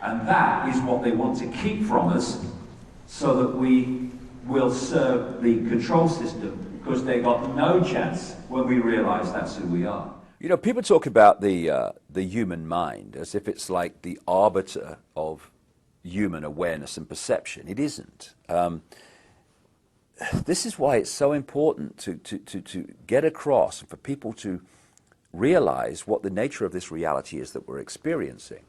And that is what they want to keep from us, so that we will serve the control system, because they got no chance when we realize that's who we are. You know, people talk about the human mind as if it's like the arbiter of human awareness and perception. It isn't. This is why it's so important to get across and for people to realize what the nature of this reality is that we're experiencing.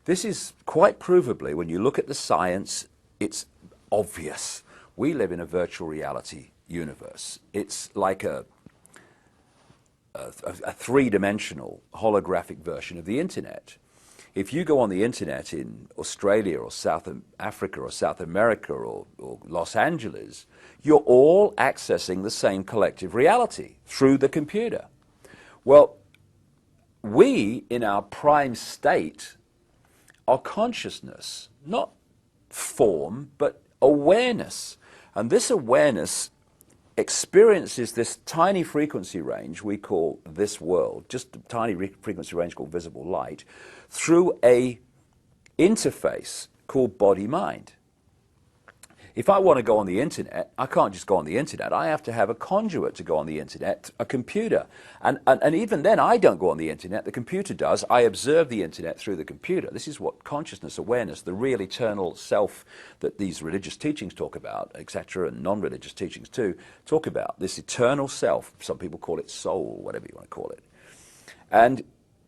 This is quite provably, when you look at the science, it's obvious. We live in a virtual reality universe. It's like a three-dimensional holographic version of the internet. If you go on the internet in Australia or South Africa or South America or Los Angeles, you're all accessing the same collective reality through the computer. Well, we, in our prime state, are consciousness, not form, but awareness. And this awareness experiences this tiny frequency range we call this world, just a tiny frequency range called visible light, through a interface called body-mind. If I want to go on the internet, I can't just go on the internet. I have to have a conduit to go on the internet, a computer. And even then, I don't go on the internet. The computer does. I observe the internet through the computer. This is what consciousness, awareness, the real eternal self that these religious teachings talk about, etc., and non-religious teachings too, talk about. This eternal self. Some people call it soul, whatever you want to call it. And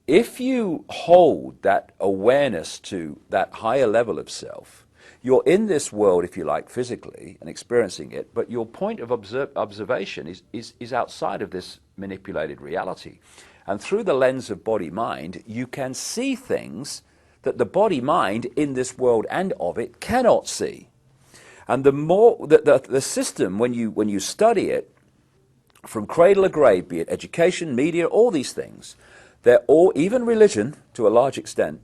if you hold that awareness to that higher level of self, you're in this world, if you like, physically and experiencing it, but your point of observation is outside of this manipulated reality. And through the lens of body-mind, you can see things that the body-mind in this world and of it cannot see. And the more the system, when you study it, from cradle to grave, be it education, media, all these things, they're all, even religion to a large extent,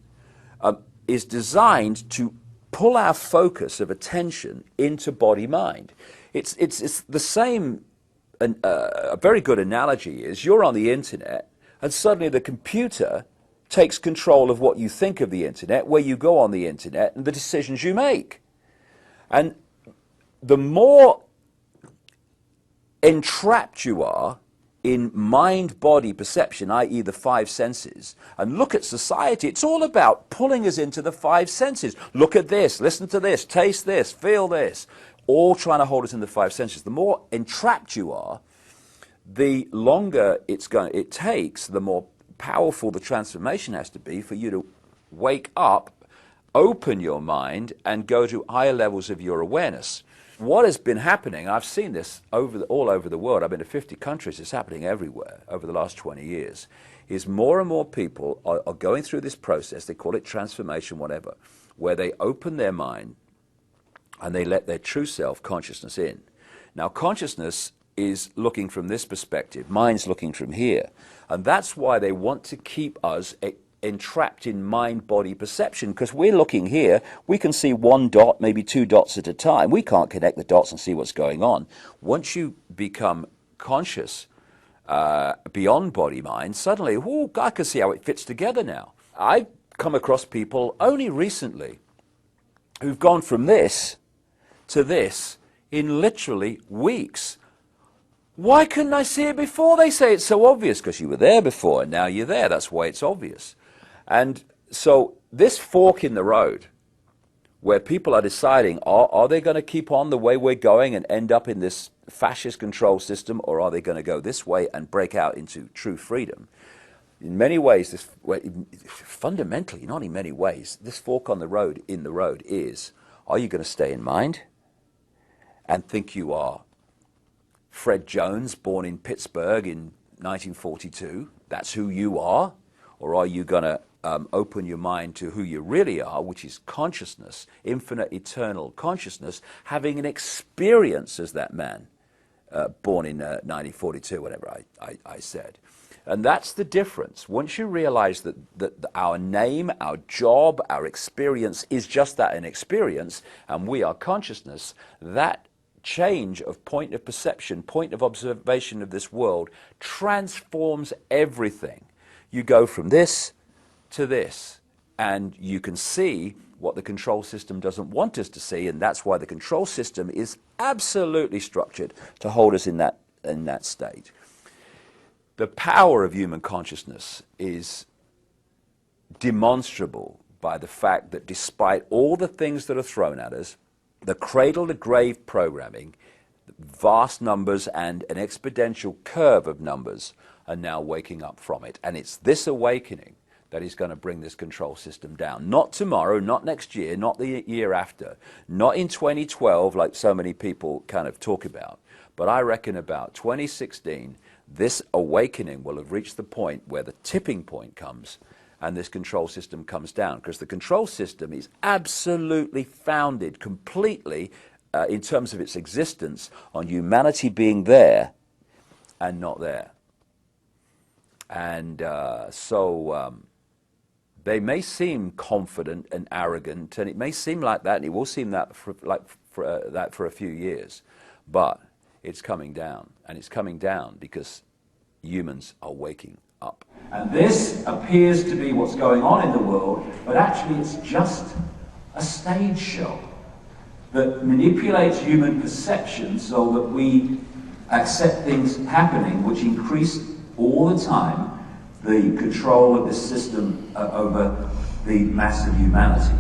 is designed to pull our focus of attention into body-mind. It's the same, a very good analogy is you're on the internet and suddenly the computer takes control of what you think of the internet, where you go on the internet and the decisions you make. And the more entrapped you are in mind-body perception, i.e. the five senses, and look at society, it's all about pulling us into the five senses. Look at this, listen to this, taste this, feel this, all trying to hold us in the five senses. The more entrapped you are, the longer it takes, the more powerful the transformation has to be for you to wake up, open your mind, and go to higher levels of your awareness. What has been happening, I've seen this all over the world, I've been to 50 countries, it's happening everywhere over the last 20 years, is more and more people are going through this process, they call it transformation, whatever, where they open their mind and they let their true self consciousness in. Now consciousness is looking from this perspective, mind's looking from here, and that's why they want to keep us entrapped in mind-body perception, because we're looking here, we can see one dot, maybe two dots at a time. We can't connect the dots and see what's going on. Once you become conscious beyond body-mind, suddenly, oh, I can see how it fits together now. I've come across people only recently who've gone from this to this in literally weeks. Why couldn't I see it before? They say it's so obvious, because you were there before and now you're there. That's why it's obvious. And so this fork in the road, where people are deciding, are they going to keep on the way we're going and end up in this fascist control system, or are they going to go this way and break out into true freedom? In many ways, fundamentally, not in many ways, this fork on the road, in the road is, are you going to stay in mind and think you are Fred Jones, born in Pittsburgh in 1942, that's who you are? Or are you going to open your mind to who you really are, which is consciousness, infinite, eternal consciousness, having an experience as that man, born in 1942, whatever I said. And that's the difference. Once you realize that our name, our job, our experience is just that, an experience, and we are consciousness, that change of point of perception, point of observation of this world transforms everything. You go from this to this And you can see what the control system doesn't want us to see, and that's why the control system is absolutely structured to hold us in that state. The power of human consciousness is demonstrable by the fact that despite all the things that are thrown at us, the cradle-to-grave programming, vast numbers and an exponential curve of numbers are now waking up from it. And it's this awakening that is going to bring this control system down. Not tomorrow, not next year, not the year after, not in 2012 like so many people kind of talk about, but I reckon about 2016, this awakening will have reached the point where the tipping point comes and this control system comes down, because the control system is absolutely founded completely in terms of its existence on humanity being there and not there. And they may seem confident and arrogant, and it may seem like that, and it will seem that for a few years, but it's coming down, and it's coming down because humans are waking up. And this appears to be what's going on in the world, but actually it's just a stage show that manipulates human perception so that we accept things happening which increase all the time the control of this system over the mass of humanity.